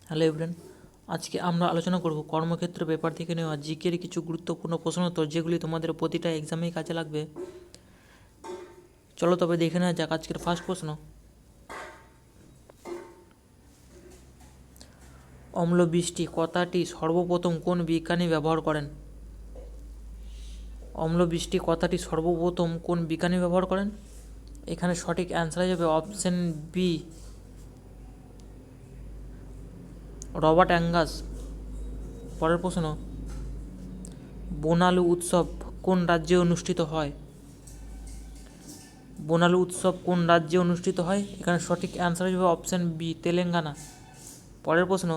Hello everyone, আজকে আমরা আলোচনা করব কর্মক্ষেত্র পেপার থেকে নেওয়া জিকের কিছু গুরুত্বপূর্ণ প্রশ্নোত্তর যেগুলি তোমাদের প্রতিটা এক্সামেই কাজে লাগবে। চলো তবে দেখে নেওয়া যাক আজকের ফার্স্ট প্রশ্ন। অম্লবৃষ্টি কথাটি সর্বপ্রথম কোন বিজ্ঞানী ব্যবহার করেন? অম্লবৃষ্টি কথাটি সর্বপ্রথম কোন বিজ্ঞানী ব্যবহার করেন? এখানে সঠিক অ্যান্সার হয়ে যাবে অপশন বি, রবার্ট অ্যাঙ্গাস। পরের প্রশ্ন, বনালু উৎসব কোন রাজ্যে অনুষ্ঠিত হয়? বনালু উৎসব কোন রাজ্যে অনুষ্ঠিত হয়? এখানে সঠিক অ্যান্সার হয়ে যাবে অপশন বি, তেলেঙ্গানা। পরের প্রশ্ন,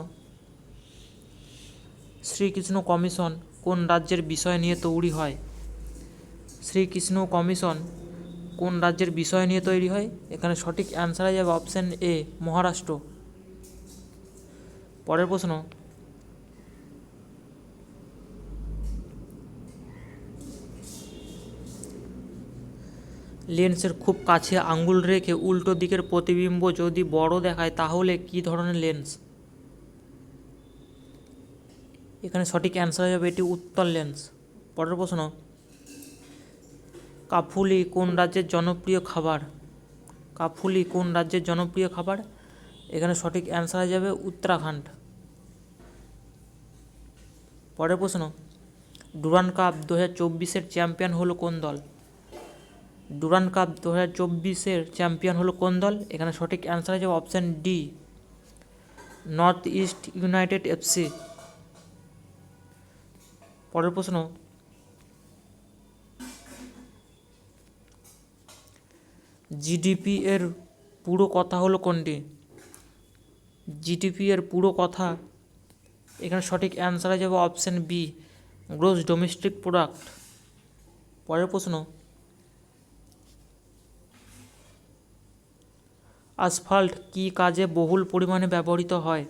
শ্রীকৃষ্ণ কমিশন কোন রাজ্যের বিষয় নিয়ে তৈরি হয়? শ্রীকৃষ্ণ কমিশন কোন রাজ্যের বিষয় নিয়ে তৈরি হয়? এখানে সঠিক অ্যান্সার হয়ে যাবে অপশন এ, মহারাষ্ট্র। পরের প্রশ্ন, লেন্সের খুব কাছে আঙুল রেখে উল্টো দিকের প্রতিবিম্ব যদি বড় দেখায় তাহলে কী ধরনের লেন্স? এখানে সঠিক অ্যান্সার হয়ে যাবে এটি উত্তল লেন্স। পরের প্রশ্ন, কাফুলি কোন রাজ্যের জনপ্রিয় খাবার? কাফুলি কোন রাজ্যের জনপ্রিয় খাবার? এখানে সঠিক অ্যান্সার হয়ে যাবে উত্তরাখণ্ড। পরের প্রশ্ন, ডুরান্ড কাপ 2024-এর চ্যাম্পিয়ন হলো কোন দল? ডুরান্ড কাপ 2024-এর চ্যাম্পিয়ন হলো কোন দল? এখানে সঠিক অ্যান্সার হয়ে যাবে option D, north east United FC. পরের প্রশ্ন, জিডিপি এর পুরো কথা হলো কোনটি? জিডিপি এর পুরো কথা, এখানে সঠিক অ্যান্সার হয়ে যাবে option B, gross domestic product. পরের প্রশ্ন, আসফল্ট কী কাজে বহুল পরিমাণে ব্যবহৃত হয়?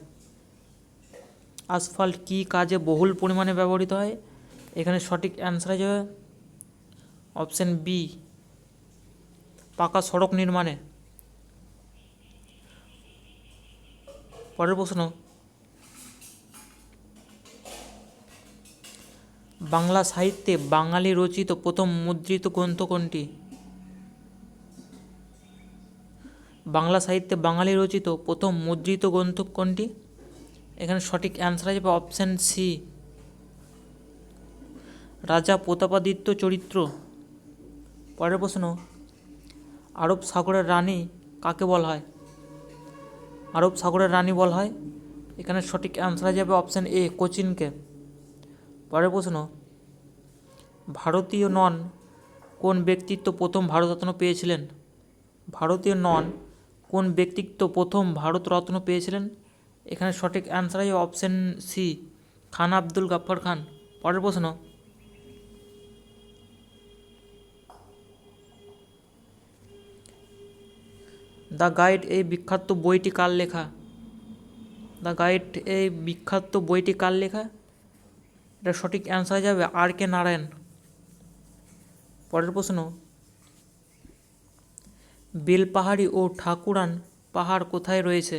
আসফল্ট কী কাজে বহুল পরিমাণে ব্যবহৃত হয়? এখানে সঠিক অ্যান্সার হয়ে যাবে অপশান বি, পাকা সড়ক নির্মাণে। পরের প্রশ্ন, বাংলা সাহিত্যে বাঙালি রচিত প্রথম মুদ্রিত গ্রন্থ কোনটি? বাংলা সাহিত্যে বাঙালি রচিত প্রথম মুদ্রিত গ্রন্থ কোনটি? এখানে সঠিক অ্যান্সার হয়ে যাবে অপশান সি, রাজা প্রতাপাদিত্য চরিত্র। পরের প্রশ্ন, আরব সাগরের রানী কাকে বলা হয়? আরব সাগরের রানী বলা হয়, এখানে সঠিক অ্যান্সার হয়ে যাবে অপশান এ, কোচিনকে। পরের প্রশ্ন, ভারতীয় নন কোন ব্যক্তিত্ব প্রথম ভারতরত্ন পেয়েছিলেন? ভারতীয় নন কোন ব্যক্তিত্ব প্রথম ভারতরত্ন পেয়েছিলেন? এখানে সঠিক অ্যান্সার হয়ে যাবে অপশান সি, খান আব্দুল গাফফার খান। পরের প্রশ্ন, দ্য গাইড এই বিখ্যাত বইটি কার লেখা? দ্য গাইড এই বিখ্যাত বইটি কার লেখা? এটা সঠিক অ্যান্সার হয়ে যাবে আর কে নারায়ণ। পরের প্রশ্ন, বেলপাহাড়ি ও ঠাকুরান পাহাড় কোথায় রয়েছে?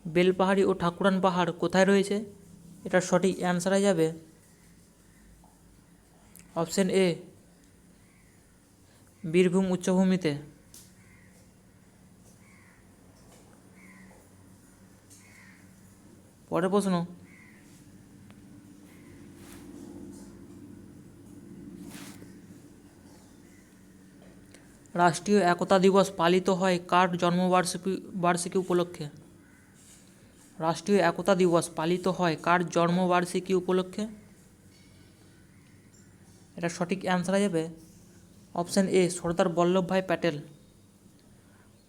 বেলপাহাড়ি ও ঠাকুরান পাহাড় কোথায় রয়েছে? এটার সঠিক অ্যান্সার হয়ে যাবে অপশান এ, বীরভূম উচ্চভূমিতে। পরের প্রশ্ন, রাষ্ট্রীয় একতা দিবস পালিত হয় কার জন্মবার্ষিকী উপলক্ষে? রাষ্ট্রীয় একতা দিবস পালিত হয় কার জন্মবার্ষিকী উপলক্ষে? এটা সঠিক অ্যান্সার হয়ে যাবে অপশান এ, সর্দার বল্লভভাই প্যাটেল।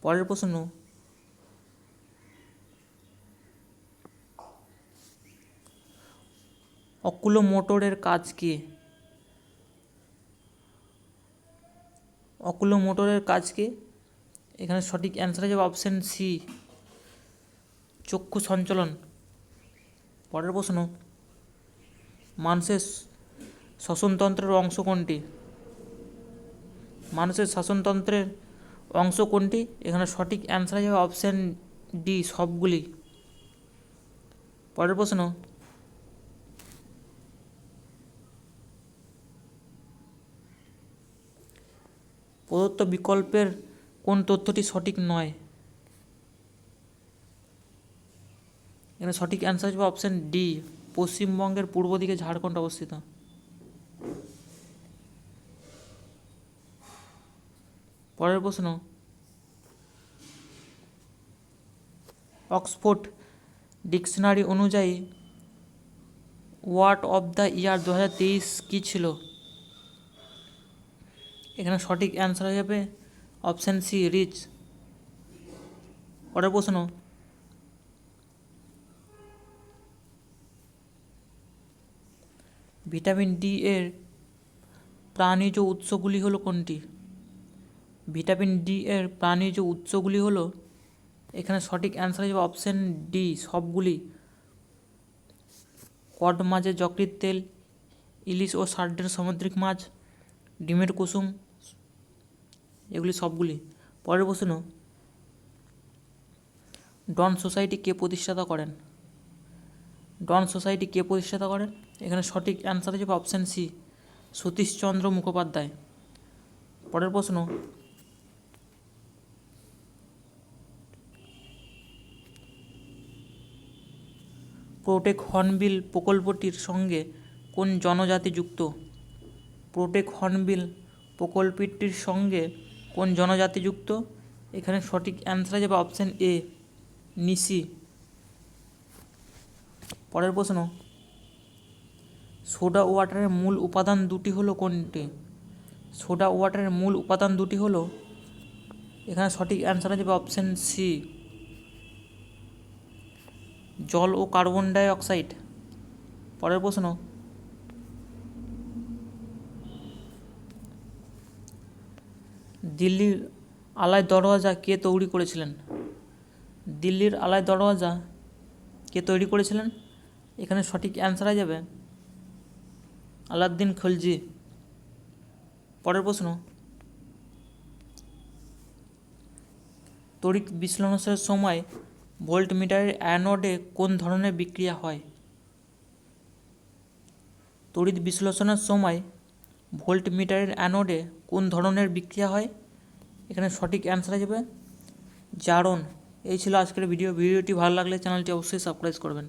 পরের প্রশ্ন, অকুলোমোটরের কাজ কি? অকুলোমোটরের কাজ কি? এখানে সঠিক অ্যান্সার হয়ে যাবে অপশান সি, চক্ষু সঞ্চালন। পরের প্রশ্ন, মানুষের শ্বসনতন্ত্রের অংশ কোনটি? মানুষের শাসনতন্ত্রের অংশ কোনটি? এখানে সঠিক অ্যান্সার হয়ে যাবে অপশান ডি, সবগুলি। পরের প্রশ্ন, প্রদত্ত বিকল্পের কোন তথ্যটি সঠিক নয়? এখানে সঠিক অ্যান্সার হবে অপশান ডি, পশ্চিমবঙ্গের পূর্ব দিকে ঝাড়খণ্ড অবস্থিত। পরের প্রশ্ন, অক্সফোর্ড ডিকশনারি অনুযায়ী ওয়ার্ড অফ দ্য ইয়ার 2023 কী ছিল? এখানে সঠিক অ্যান্সার হয়ে যাবে অপশান সি, রিচ। পরের প্রশ্ন, ভিটামিন ডি এর প্রাণীজ উৎসগুলি হলো কোনটি? ভিটামিন ডি এর প্রাণীজ উৎসগুলি হলো, এখানে সঠিক অ্যান্সার হয়ে যাবে অপশান ডি, সবগুলি। কড মাছের যকৃৎ তেল, ইলিশ ও সার্ডেন সামুদ্রিক মাছ, ডিমের কুসুম, এগুলি সবগুলি। পরের প্রশ্ন, ডন সোসাইটি কে প্রতিষ্ঠাতা করেন? ডন সোসাইটি কে প্রতিষ্ঠাতা করেন? এখানে সঠিক অ্যান্সার হয়ে যাবে অপশান সি, সতীশচন্দ্র মুখোপাধ্যায়। পরের প্রশ্ন, প্রোটেক হর্নবিল প্রকল্পটির সঙ্গে কোন জনজাতি যুক্ত? প্রোটেক হর্নবিল প্রকল্পটির সঙ্গে কোন জনজাতি যুক্ত? এখানে সঠিক অ্যান্সার যাবে অপশান এ, নিসি। পরের প্রশ্ন, সোডা ওয়াটারের মূল উপাদান দুটি হলো কোনটি? সোডা ওয়াটারের মূল উপাদান দুটি হলো, এখানে সঠিক অ্যান্সার যাবে অপশান সি, জল ও কার্বন ডাই অক্সাইড। পরের প্রশ্ন, দিল্লির আলাই দরওয়াজা কে তৈরি করেছিলেন? দিল্লির আলাই দরওয়াজা কে তৈরি করেছিলেন? এখানে সঠিক অ্যান্সার হয়ে যাবে আলাউদ্দিন খলজি। পরের প্রশ্ন, তড়িৎ বিশ্লেষণের সময় ভোল্টমিটারের অ্যানোডে কোন ধরনের বিক্রিয়া হয়? তড়িৎ বিশ্লেষণের সময় ভোল্টমিটারের অ্যানোডে কোন ধরনের বিক্রিয়া হয়? এখানে সঠিক অ্যান্সার হয়ে যাবে জারণ। এই ছিল আজকের ভিডিওটি ভালো লাগলে চ্যানেলটি অবশ্যই সাবস্ক্রাইব করবেন।